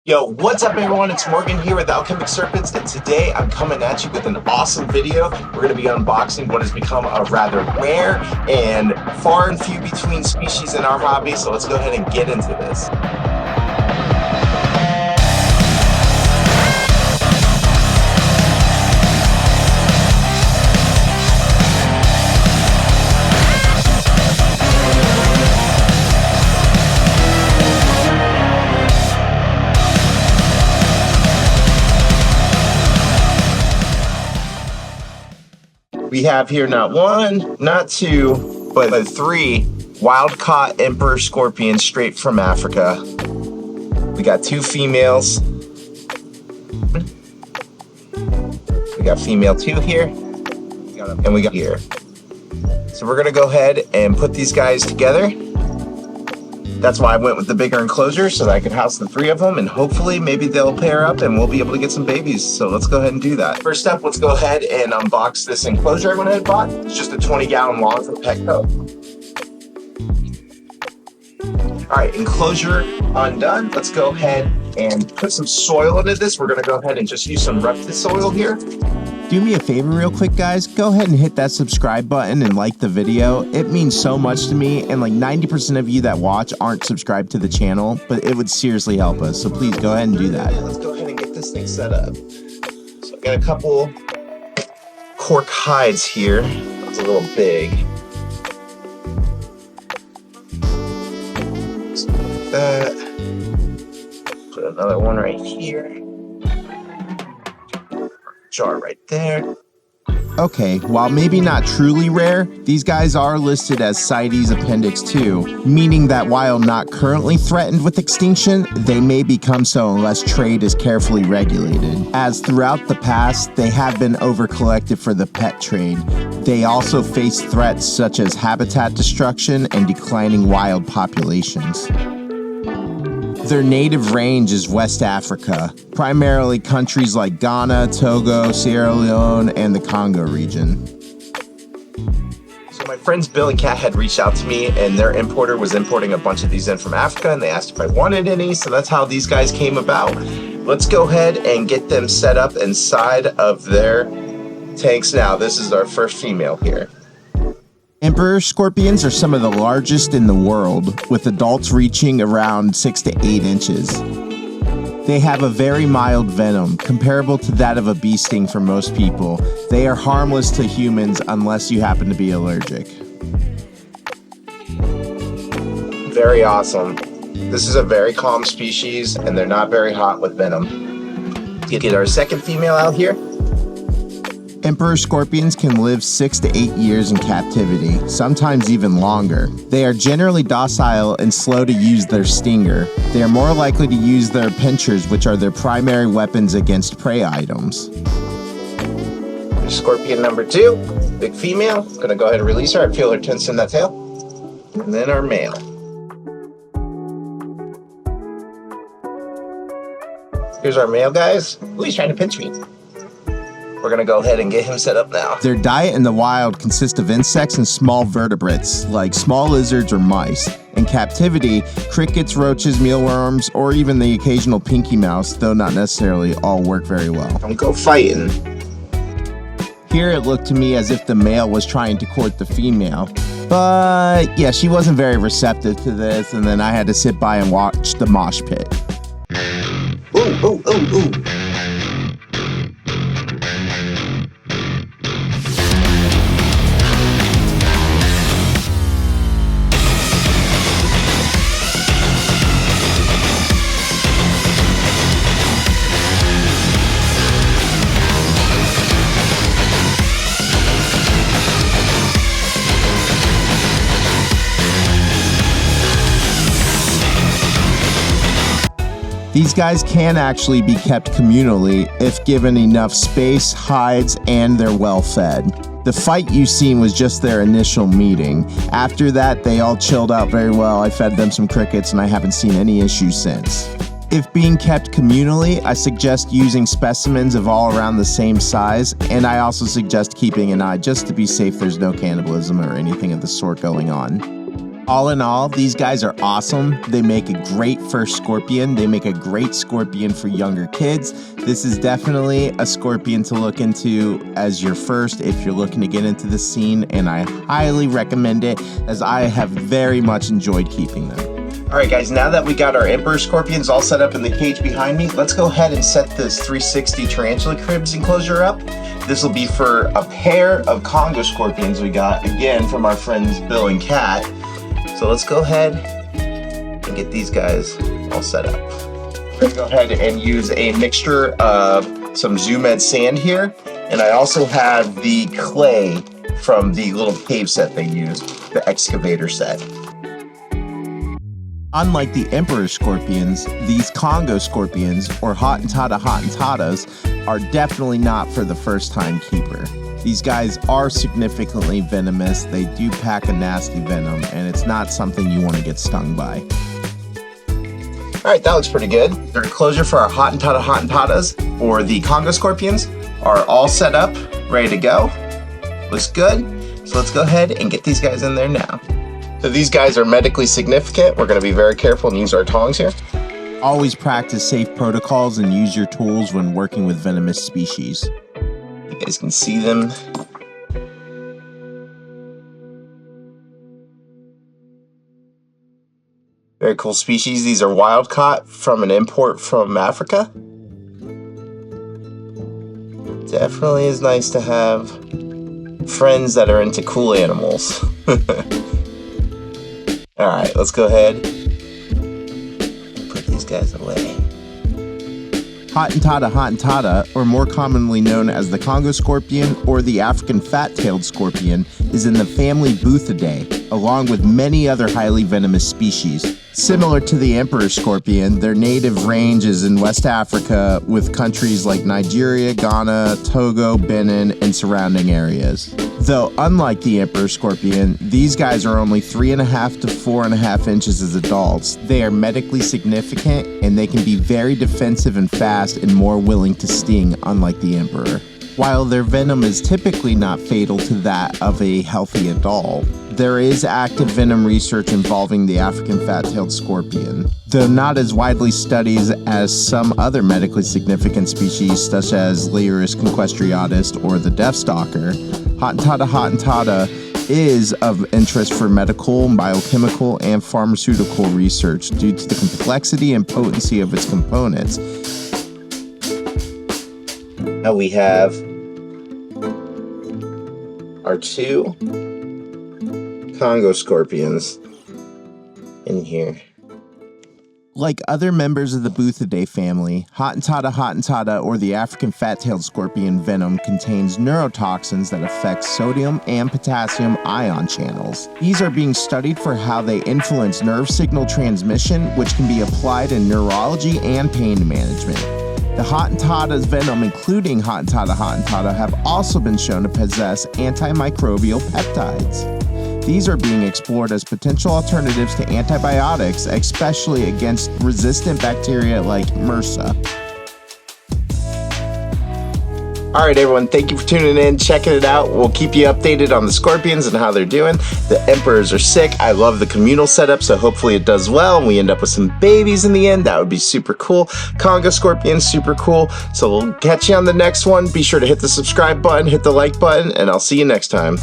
Yo, what's up everyone? It's Morgan here with Alchemic Serpents, and today I'm coming at you with an awesome video. We're going to be unboxing what has become a rather rare and far and few between species in our hobby, so let's go ahead and get into this. We have here not one, not two, but three wild-caught emperor scorpions straight from Africa. We got two females. We got female 2 here, and we got here. So we're gonna go ahead and put these guys together. That's why I went with the bigger enclosure, so that I could house the 3 of them, and hopefully maybe they'll pair up and we'll be able to get some babies. So let's go ahead and do that. First up, let's go ahead and unbox this enclosure I went ahead and bought. It's just a 20-gallon log from Petco. All right, enclosure undone. Let's go ahead and put some soil into this. We're gonna go ahead and just use some reptile soil here. Do me a favor real quick, guys. Go ahead and hit that subscribe button and like the video. It means so much to me, and like 90% of you that watch aren't subscribed to the channel, but it would seriously help us, so please go ahead and do that. Let's go ahead and get this thing set up. So I got a couple cork hides here. That's a little big. So like that. Put another one right here. Jar right there. Okay, while maybe not truly rare, these guys are listed as CITES Appendix 2, meaning that while not currently threatened with extinction, they may become so unless trade is carefully regulated. As throughout the past, they have been over-collected for the pet trade. They also face threats such as habitat destruction and declining wild populations. Their native range is West Africa, primarily countries like Ghana, Togo, Sierra Leone, and the Congo region. So my friends Bill and Kat had reached out to me, and their importer was importing a bunch of these in from Africa, and they asked if I wanted any, so that's how these guys came about. Let's go ahead and get them set up inside of their tanks now. This is our first female here. Emperor scorpions are some of the largest in the world, with adults reaching around 6 to 8 inches. They have a very mild venom, comparable to that of a bee sting for most people. They are harmless to humans unless you happen to be allergic. Very awesome. This is a very calm species, and they're not very hot with venom. Get our second female out here. Emperor scorpions can live 6 to 8 years in captivity, sometimes even longer. They are generally docile and slow to use their stinger. They are more likely to use their pinchers, which are their primary weapons against prey items. Scorpion number 2, big female. Gonna go ahead and release her. I feel her tense in that tail. And then our male. Here's our male, guys. Ooh, he's trying to pinch me. We're gonna go ahead and get him set up now. Their diet in the wild consists of insects and small vertebrates, like small lizards or mice. In captivity, crickets, roaches, mealworms, or even the occasional pinky mouse, though not necessarily, all work very well. Don't go fighting. Here it looked to me as if the male was trying to court the female. But yeah, she wasn't very receptive to this, and then I had to sit by and watch the mosh pit. Ooh, ooh, ooh, ooh. These guys can actually be kept communally if given enough space, hides, and they're well fed. The fight you've seen was just their initial meeting. After that, they all chilled out very well. I fed them some crickets and I haven't seen any issues since. If being kept communally, I suggest using specimens of all around the same size, and I also suggest keeping an eye just to be safe there's no cannibalism or anything of the sort going on. All in all, these guys are awesome. They make a great first scorpion. They make a great scorpion for younger kids. This is definitely a scorpion to look into as your first if you're looking to get into the scene, and I highly recommend it as I have very much enjoyed keeping them. All right, guys, now that we got our emperor scorpions all set up in the cage behind me, let's go ahead and set this 360 tarantula cribs enclosure up. This will be for a pair of Congo scorpions we got, again, from our friends Bill and Kat. So let's go ahead and get these guys all set up. We're gonna go ahead and use a mixture of some Zoo Med sand here, and I also have the clay from the little cave set they used, the excavator set. Unlike the emperor scorpions, these Congo scorpions, or Hottentotas, are definitely not for the first-time keeper. These guys are significantly venomous. They do pack a nasty venom, and it's not something you want to get stung by. All right, that looks pretty good. Their enclosure for our Hottentotas, or the Congo scorpions, are all set up, ready to go. Looks good. So let's go ahead and get these guys in there now. So these guys are medically significant. We're going to be very careful and use our tongs here. Always practice safe protocols and use your tools when working with venomous species. You guys can see them. Very cool species. These are wild caught from an import from Africa. Definitely is nice to have friends that are into cool animals. All right, let's go ahead and put these guys away. Hottentota, or more commonly known as the Congo scorpion or the African fat-tailed scorpion, is in the family Buthidae, along with many other highly venomous species. Similar to the emperor scorpion, their native range is in West Africa, with countries like Nigeria, Ghana, Togo, Benin, and surrounding areas. Though unlike the emperor scorpion, these guys are only 3.5 to 4.5 inches as adults. They are medically significant, and they can be very defensive and fast and more willing to sting, unlike the emperor. While their venom is typically not fatal to that of a healthy adult, there is active venom research involving the African fat-tailed scorpion. Though not as widely studied as some other medically significant species such as Leiurus conquestriatus or the deathstalker, Hottentota is of interest for medical, biochemical, and pharmaceutical research due to the complexity and potency of its components. Now we have our two Congo scorpions in here. Like other members of the Buthidae family, Hottentota, or the African fat-tailed scorpion venom contains neurotoxins that affect sodium and potassium ion channels. These are being studied for how they influence nerve signal transmission, which can be applied in neurology and pain management. The Hottentota's venom, including Hottentota, have also been shown to possess antimicrobial peptides. These are being explored as potential alternatives to antibiotics, especially against resistant bacteria like MRSA. All right, everyone, thank you for tuning in, checking it out. We'll keep you updated on the scorpions and how they're doing. The emperors are sick. I love the communal setup, so hopefully it does well and we end up with some babies in the end. That would be super cool. Congo scorpions, super cool. So we'll catch you on the next one. Be sure to hit the subscribe button, hit the like button, and I'll see you next time.